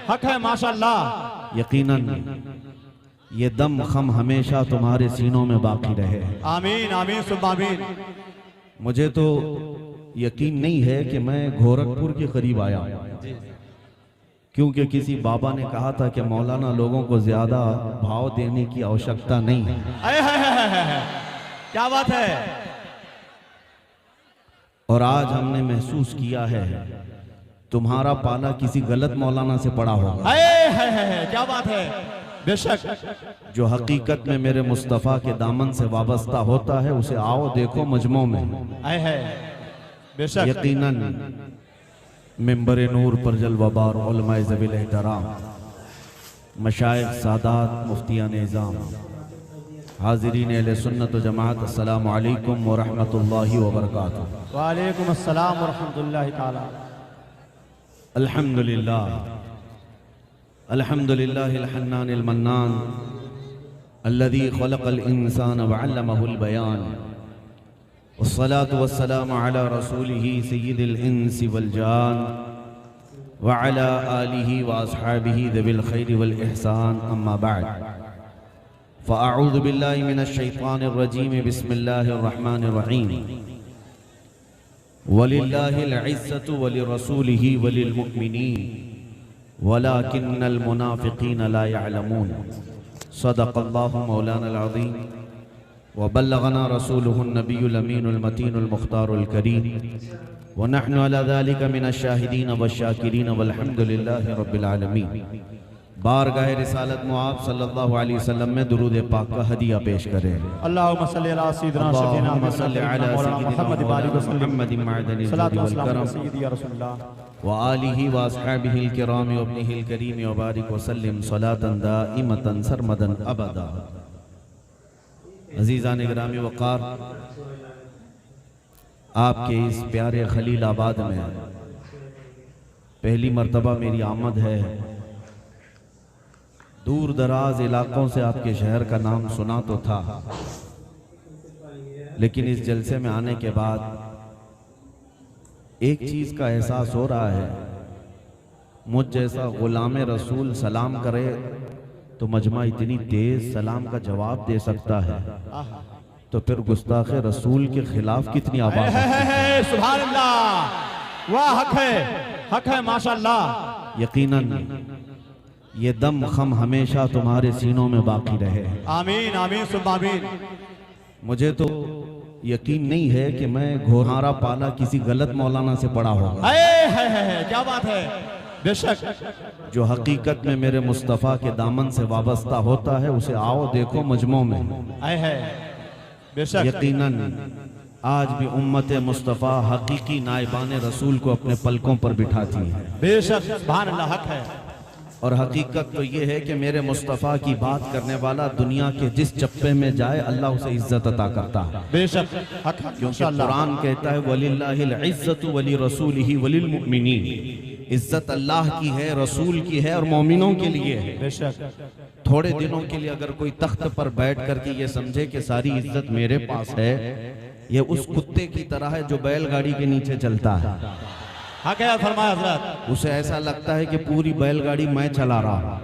हक है माशाअल्लाह। यकीनन ये दम खम हमेशा तुम्हारे सीनों में बाकी रहे। आमीन आमीन सुब्ह आमीन। मुझे तो यकीन नहीं है कि मैं गोरखपुर के करीब आया, क्योंकि किसी बाबा ने कहा था कि मौलाना लोगों को ज्यादा भाव देने की आवश्यकता नहीं है। क्या बात है। और आज हमने महसूस किया है तुम्हारा पाला किसी गलत मौलाना से पड़ा होगा। क्या बात है। बेशक जो हकीकत में मेरे मुस्तफ़ा के दामन से वाबस्ता होता है उसे आओ देखो मजमू में। बेशक यकीनन मिंबर नूर पर जलवाबार उलमाए ज़वील एहतराम, मशाइख, सादात, मुफ्तियान निज़ाम, हाज़िरीन अहले सुन्नत व जमाअत, अस्सलामु अलैकुम व रहमतुल्लाहि व बरकातुहू। व अलैकुम अस्सलाम व रहमतुल्लाहि ताला। अल्हम्दुलिल्लाह अल्हम्दुलिल्लाहिल हन्नानिल मन्नान अल्लज़ी खलक़ल इंसान व अल्लमहुल बयान, वस्सलातु वस्सलामु अला रसूलिही सय्यिदिल इंसी वल जान व अला आलिही व अस्हाबिही ज़िल खैरि वल इहसान, अम्मा बअद। फ़अऊज़ु बिल्लाहि मिनश शैतानिर रजीम, बिस्मिल्लाहिर रहमानिर रहीम। वलिल्लाहिल इज़्ज़तु वलिरसूलिही वलिल मुअ्मिनीन वलाकिन्नल मुनाफ़िक़ीन ला यअलमून। सदक़ल्लाहु मौलानल अज़ीम व बल्लगना रसूलुहुन नबियुल अमीनुल मतीनुल मुख्तारुल करीम व नहनु अला ज़ालिका मिनश शाहिदीन वश्शाकिरीन वल्हम्दुलिल्लाहि रब्बिल आलमीन। बारगाह रिसालत मुआब सल्लल्लाहु अलैहि वसल्लम में दुरूद पाक का हदिया पेश करें। अल्लाहुम्मा सल्लि अला सय्यिदिना अल्लाहुम्मा सल्लि अला मुहम्मद सय्यिदिना वसल्लम मुहम्मदिन मअदनिल सलातु जुद वल वस्सलाम करम सय्यिदी या रसूलल्लाह व आलिहि व अस्हाबिहिल किराम व इब्निहिल करीम व बारिक व सल्लिम सलातन दाइमतन सरमदन अबदा। अज़ीज़ान गिरामी वक़ार, आपके इस प्यारे खलीलाबाद में पहली मर्तबा मेरी आमद है। दूर दराज इलाकों से आपके शहर का नाम सुना तो था, लेकिन इस जलसे में आने के बाद एक चीज का एहसास हो रहा है, मुझ जैसा गुलाम रसूल सलाम करे तो मजमा इतनी तेज सलाम का जवाब दे सकता है, तो फिर गुस्ताख रसूल के खिलाफ कितनी आवाज है। सुभान अल्लाह, वाह हक है माशाअल्लाह। यकीनन ये दम खम हमेशा तुम्हारे सीनों में बाकी रहे। आमीन आमीन सुब्ह आमीन। मुझे तो यकीन नहीं है कि मैं घोरारा पाला किसी गलत मौलाना से पड़ा होगा। क्या बात है। बेशक जो हकीकत में मेरे मुस्तफ़ा के दामन से वाबस्ता होता है उसे आओ देखो मजमू में। बेशक यकीनन आज भी उम्मत मुस्तफ़ा हकीकी नाइबान रसूल को अपने पलकों पर बिठाती है। बेशक सुभान अल्लाह, हक है। और हकीकत तो ये है कि मेरे मुस्तफ़ा की बात करने वाला दुनिया के जिस चप्पे में जाए अल्लाह उसे इज्जत अता करता है। बेशक हक, क्योंकि कुरान कहता है वलिल्लाहिल इज्जतु वली रसूलिही वलिल मुअ्मिनीन। इज्जत अल्लाह की है, रसूल की है और मोमिनों के लिए है। बेशक थोड़े दिनों के लिए अगर कोई तख्त पर बैठ करके ये समझे कि सारी इज्जत मेरे पास है, ये उस कुत्ते की तरह है जो बैलगाड़ी के नीचे चलता है। हाँ क्या फरमाया हज़रत। उसे ऐसा लगता है कि पूरी बैलगाड़ी मैं चला रहा हूँ।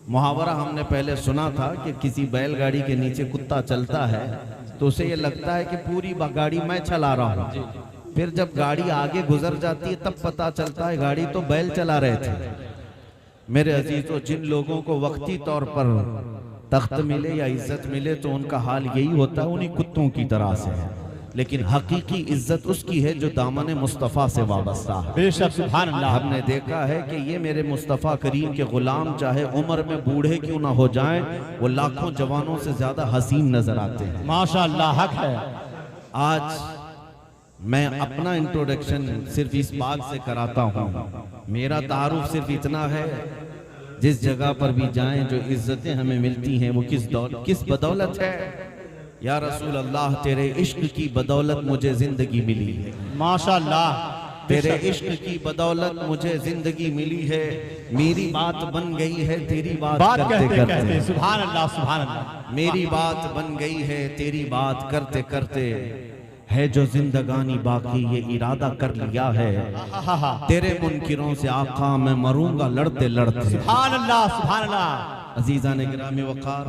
मुहावरा हमने पहले सुना था कि किसी बैलगाड़ी के नीचे कुत्ता चलता है तो उसे ये लगता है कि पूरी गाड़ी मैं चला रहा हूँ। फिर जब गाड़ी आगे गुजर जाती है तब पता चलता है गाड़ी तो बैल चला रहे थे। मेरे अजीजों, जिन लोगों को वक्ती तौर पर तख्त मिले या इज्जत मिले तो उनका हाल यही होता है, उन्हीं कुत्तों की तरह से है। लेकिन हकीकी इज्जत उसकी है जो दामन मुस्तफ़ा से वाबस्ता है। बेशक सुभान अल्लाह। हमने देखा है कि ये मेरे मुस्तफ़ा करीम के गुलाम चाहे उम्र में बूढ़े क्यों ना हो जाएं, वो लाखों जवानों से ज्यादा हसीन नजर आते हैं। माशाअल्लाह, हक है। आज मैं अपना इंट्रोडक्शन सिर्फ इस बात से कराता हूँ, मेरा तारुफ सिर्फ इतना है, जिस जगह पर भी जाएं जो इज्जतें हमें मिलती हैं वो किस बदौलत है। या रसूल अल्लाह, तेरे इश्क की बदौलत मुझे जिंदगी मिली है। माशाअल्लाह, तेरे इश्क की बदौलत मुझे जिंदगी मिली है। मेरी बात बन गई है तेरी बात करते करते। सुभान अल्लाह सुभान अल्लाह। मेरी बात बन गई है तेरी बात करते करते। है जो जिंदगानी बाकी ये इरादा कर लिया है, तेरे मुनकिरों से आका मैं मरूंगा लड़ते लड़ते। सुभान अल्लाह, सुभान अल्लाह। अजीज़ान गिरामी वक़ार,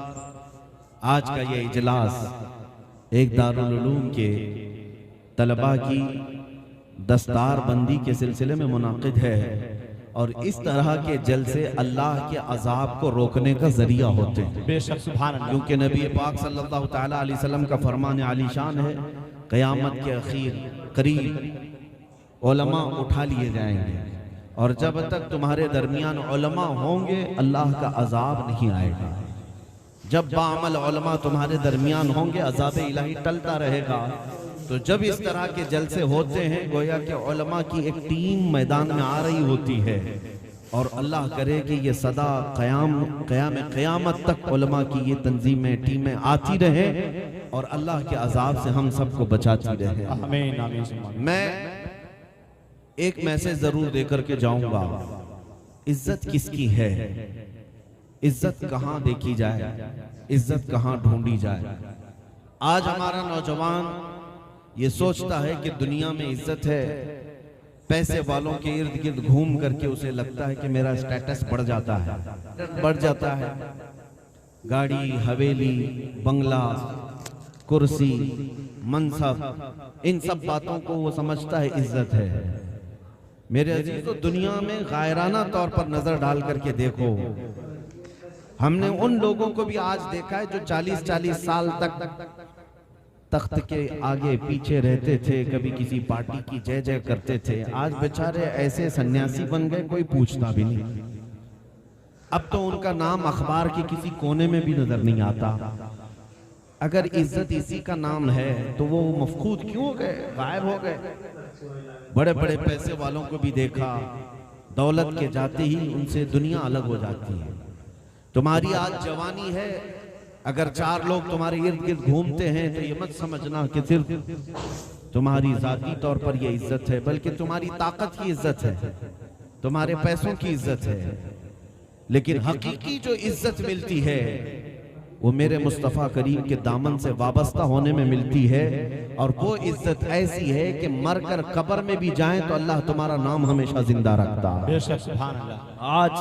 आज का ये इजलास एक दारुल उलूम के तलबा की दस्तार बंदी के सिलसिले में मुनाकिद है, और इस तरह के जलसे अल्लाह के अजाब को रोकने का जरिया होते हैं। बेशक, सुभान अल्लाह। क्योंकि नबी पाक सल्लल्लाहु तआला अलैहि वसल्लम का फरमान आलीशान है, क़यामत के अखीर करीब उलमा उठा लिए जाएंगे, और जब तक तुम्हारे दरमियान उलमा होंगे अल्लाह का अजाब नहीं आएगा। जब बाअमल उलमा तुम्हारे दरमियान होंगे अजाब इलाही टलता रहेगा। तो जब इस तरह के जलसे होते हैं, गोया कि उलमा की एक टीम मैदान में आ रही होती है, और अल्लाह करे कि ये सदा क़यामत तक उलमा की ये तंजीमें टीमें आती रहे, और अल्लाह के अजाब से हम सबको बचाती रहे। आमीन, आमीन। मैं एक मैसेज जरूर देकर के जाऊंगा, इज्जत किसकी है, इज्जत कहाँ देखी जाए, इज्जत कहाँ ढूंढी जाए। आज हमारा नौजवान ये सोचता है कि दुनिया में इज्जत है, पैसे वालों के इर्द गिर्द घूम करके उसे लगता है कि मेरा स्टेटस बढ़ जाता है, गाड़ी, हवेली, बंगला, कुर्सी, मनसब, इन सब बातों को वो समझता है इज्जत है। मेरे अजीज, तो दुनिया में गायराना तौर पर नजर डाल करके देखो, हमने उन लोगों को भी आज देखा है जो 40-40 साल तक तख्त के आगे पीछे रहते थे, कभी किसी पार्टी की जय जय करते थे। आज बेचारे ऐसे सन्यासी बन गए, कोई पूछता भी नहीं। अब तो उनका नाम अखबार के किसी कोने में भी नजर नहीं आता। अगर इज्जत इसी का नाम है तो वो मफकूद क्यों हो गए, गायब हो गए। बड़े बड़े पैसे वालों को भी देखा, दौलत के जाते ही उनसे दुनिया अलग हो जाती है। तुम्हारी आज जवानी है, अगर 4 लोग तुम्हारे इर्द गिर्द घूमते हैं तो ये मत समझना कि सिर्फ तुम्हारी जाती तौर पर ये इज्जत है, बल्कि तुम्हारी ताकत की इज्जत है, तुम्हारे पैसों की इज्जत है। लेकिन हकीकी जो इज्जत मिलती है वो मेरे मुस्तफ़ा करीम के दामन से वाबस्ता होने में मिलती है, और वो इज्जत ऐसी है कि मरकर कब्र में भी जाएं तो अल्लाह तुम्हारा नाम हमेशा जिंदा रखता है। बेशक, सुभान अल्लाह। आज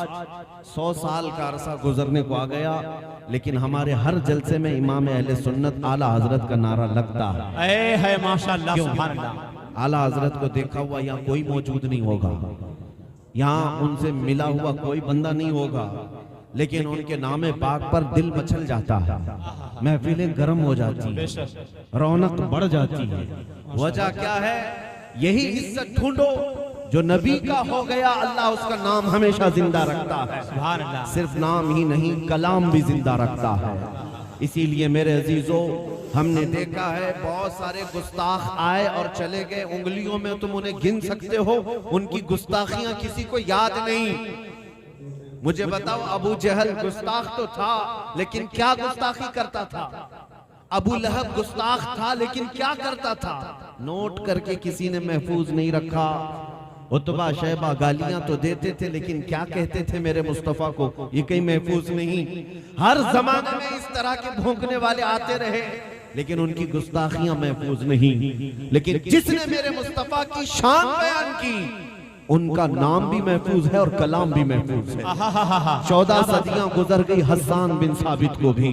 100 साल का अरसा गुजरने को आ गया, लेकिन हमारे हर जलसे में इमाम अहले सुन्नत आला हजरत का नारा लगता है। माशाअल्लाह, सुभान अल्लाह। आला हजरत को देखा हुआ यहाँ कोई मौजूद नहीं होगा, यहाँ उनसे मिला हुआ कोई बंदा नहीं होगा, लेकिन उनके नामे पाक पर दिल मचल जाता है, महफिलें गर्म हो जाती है, रौनक बढ़ जाती है। वजह क्या है? यही इज्जत ढूंढो जो नबी का हो गया, अल्लाह उसका नाम हमेशा जिंदा रखता है। सुभान अल्लाह। सिर्फ नाम ही नहीं, कलाम भी जिंदा रखता है। इसीलिए मेरे अजीजों, हमने देखा है बहुत सारे गुस्ताख आए और चले गए, उंगलियों में तुम उन्हें गिन सकते हो, उनकी गुस्ताखियां किसी को याद नहीं। मुझे बताओ, अबू जहल गुस्ताख तो था, लेकिन क्या गुस्ताखी करता था? अबू लहब गुस्ताख था, लेकिन क्या करता था? नोट करके किसी ने महफूज नहीं रखा। उतबा शैबा गालियां तो देते थे, लेकिन क्या कहते थे मेरे मुस्तफा को, ये कहीं महफूज नहीं। हर जमाने में इस तरह के भौंकने वाले आते रहे, लेकिन उनकी गुस्ताखियां महफूज नहीं। लेकिन जिसने मेरे मुस्तफा की शान बयान की, उनका नाम भी महफूज है और कलाम भी महफूज है। 14 सदियां गुजर गई हस्सान बिन साबित को भी,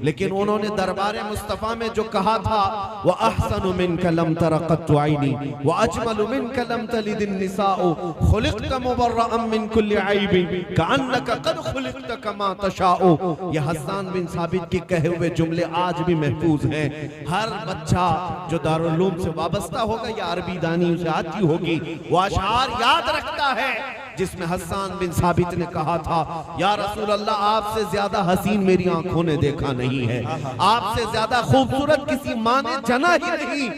लेकिन उन्होंने दरबारे मुस्तफा में जो कहा था, व अहसनु मिन कलम तरक़त आइनी व अजमलु मिन कलम तलिदिन निसाउ खुलिक़त मुबर्रअन मिन कुल्लि ऐबिन कअन्नका क़द खुलिक़त कमा तशाउ। ये हस्सान बिन साबित के कहे हुए जुमले आज भी महफूज हैं। हर बच्चा जो दारुल उलूम से वाबस्ता होगा या अरबी दानी उसे आती होगी, वो अशआर याद रखता है जिसमें हस्सान बिन साबित ने कहा था, या रसूल अल्लाह, आपसे ज्यादा हसीन मेरी आंखों ने देखा नहीं है, आपसे ज्यादा खूबसूरत किसी माँ ने जना ही नहीं।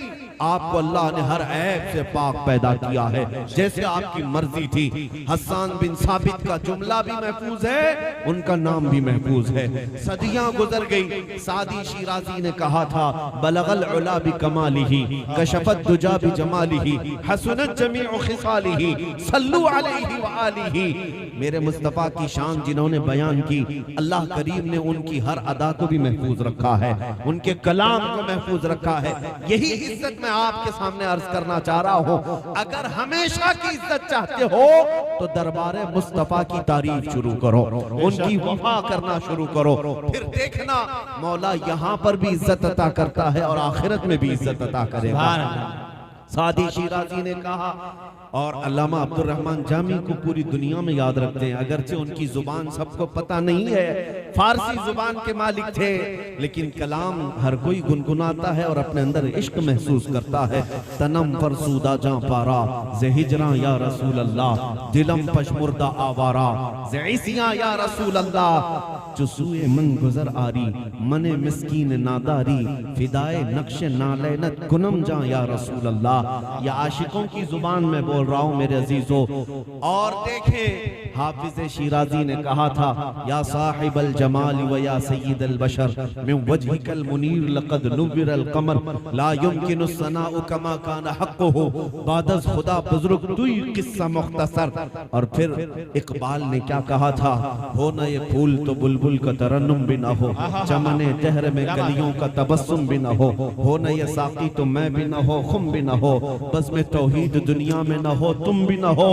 आपको अल्लाह ने हर ऐब से पाक पैदा किया है, जैसे आपकी मर्जी थी। हस्सान बिन साबित का जुमला भी महफूज है, उनका नाम भी महफूज है। सदियां गुजर गई, सादी शिराजी ने कहा था, बलगल उला बि कमालिही कशफत दुजा बि जमालिही हसनत जमीउ खिसालिही सल्लु अलैहि व आलिही। मेरे मुस्तफा की शान जिन्होंने बयान की, अल्लाह करीम ने उनकी हर अदा को भी महफूज रखा है, उनके कलाम को महफूज रखा है। यही इज्जत मैं आपके सामने अर्ज करना चाह रहा हूँ, अगर हमेशा की इज्जत चाहते हो तो दरबारे मुस्तफा की तारीफ शुरू करो, उनकी वफा करना शुरू करो, फिर देखना मौला यहाँ पर भी इज्जत अता करता है और आखिरत में भी इज्जत अता करेगा। सादी शिराजी ने कहा, और अल्लामा अब्दुल रहमान जामी को पूरी दुनिया में याद रखते हैं, अगरचे उनकी जुबान सबको पता नहीं है, फारसी जुबान के मालिक थे, लेकिन कलाम हर कोई गुनगुनाता है और अपने अंदर इश्क महसूस करता है। तनम फरसूदा जा पारा जे हिजरा या रसूल अल्लाह, दिलम पशमुर्दा आवारा जे इसिया या रसूल अल्लाह, चुसूए मन गुजर आरी मने मिस्कीन नादारी, फिदाए नक्श नालैनत कुनम जा या रसूल अल्लाह। या आशिकों की जुबान में बोल रहा हूं मेरे अजीजों। और देखें हाफिज शिराजी ने कहा था, या साहिबल जमाल व या सय्यिदल बशर मिन वजहिकल मुनीर लक़द नुव्विरल कमर ला युमकिनु सनाउ कमा कान हक़्क़ुहु बादज़ खुदा बुजुर्ग तुई किस्सा मुख्तसर। और फिर इकबाल ने क्या कहा था, हो न ये फूल तो बुलबुल का तरन्नुम भी न हो, चमने दहर में कलियों का तबस्सुम भी न हो न ये साकी तो मैं भी न हो, खुम भी न हो, बस में तौहीद दुनिया में न हो, तुम भी न हो।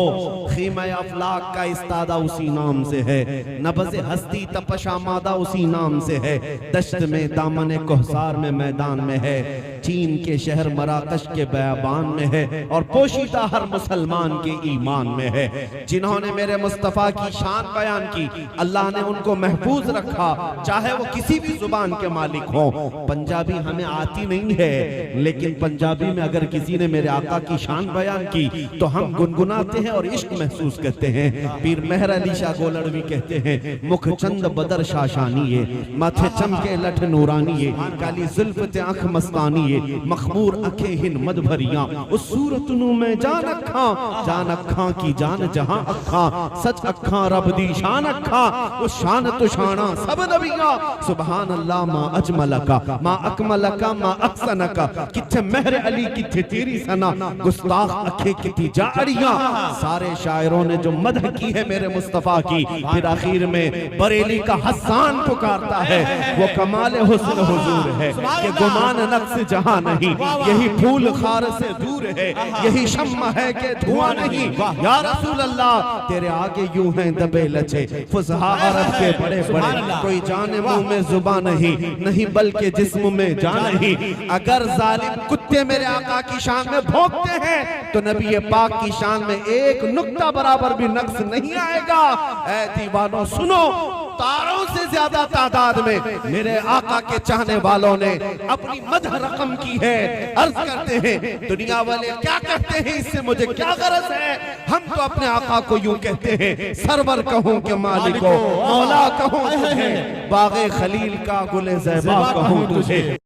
खीमा अफलाक का इस्तादा उसी नाम से है, नबज़ हस्ती तपशा मादा उसी नाम से है, दश्त में दामन कोहसार में मैदान में है, चीन के शहर मराकश के बयाबान में है, और पोशीदा हर मुसलमान के ईमान में है। जिन्होंने मेरे मुस्तफ़ा की शान बयान की, अल्लाह ने उनको महफूज रखा, चाहे वो किसी भी जुबान के मालिक हो। पंजाबी हमें आती नहीं है, लेकिन पंजाबी में अगर किसी ने मेरे आका की शान बयान की तो हम गुनगुनाते हैं और इश्क महसूस करते हैं। पीर मेहर अली शाह गोलड़वी कहते हैं, मुख चंद बदर शाशानिये, माथे चमके लठ नूरानिये, काली जुल्फ़ आँख मस्तानिये, मखमूर अखे हिन मद भरियां, उस सूरत नू मैं जान अखा की जान जहां अखा, सच अखा रब दी शान अखा, उस शान तो शाना सब नबियां। सुभान अल्लाह मा अजमलका मा अकमलका मा अहसनका, किथे मेहर अली किथे तेरी सना, गुस्ताख अखे किती जाड़ियां। सारे शायरों ने जो मदह की है मेरे मुस्तफा की, फिर आखिर में बरेली का हसन पुकारता है, वो कमाल हुस्न हुजूर है कि गुमान नक्श जहां नहीं, यही फूल खार से दूर है, यही शम्मा है कि धुआं नहीं। या रसूल अल्लाह तेरे आगे यूं हैं दबे लचे फुसहा अरब के बड़े बड़े, कोई जाने मुंह में जुबान नहीं बल्कि जिस्म में जान नहीं। अगर जालिम कुत्ते मेरे आका की शान में भौंकते हैं तो नबी पाक की शान में एक नुक्ता बराबर भी नक्स नहीं आएगा। ऐ दीवानों सुनो, तारों से ज्यादा तादाद में मेरे आका के चाहने वालों ने अपनी मदह रकम की है। अर्ज करते हैं दुनिया वाले क्या कहते हैं, इससे मुझे क्या गरज है। हम तो अपने आका को यूं कहते हैं, सरवर कहूं के मालिको, मौला कहूं तुझे, बागे खलील का गुले ज़ैबा कहूं तुझे।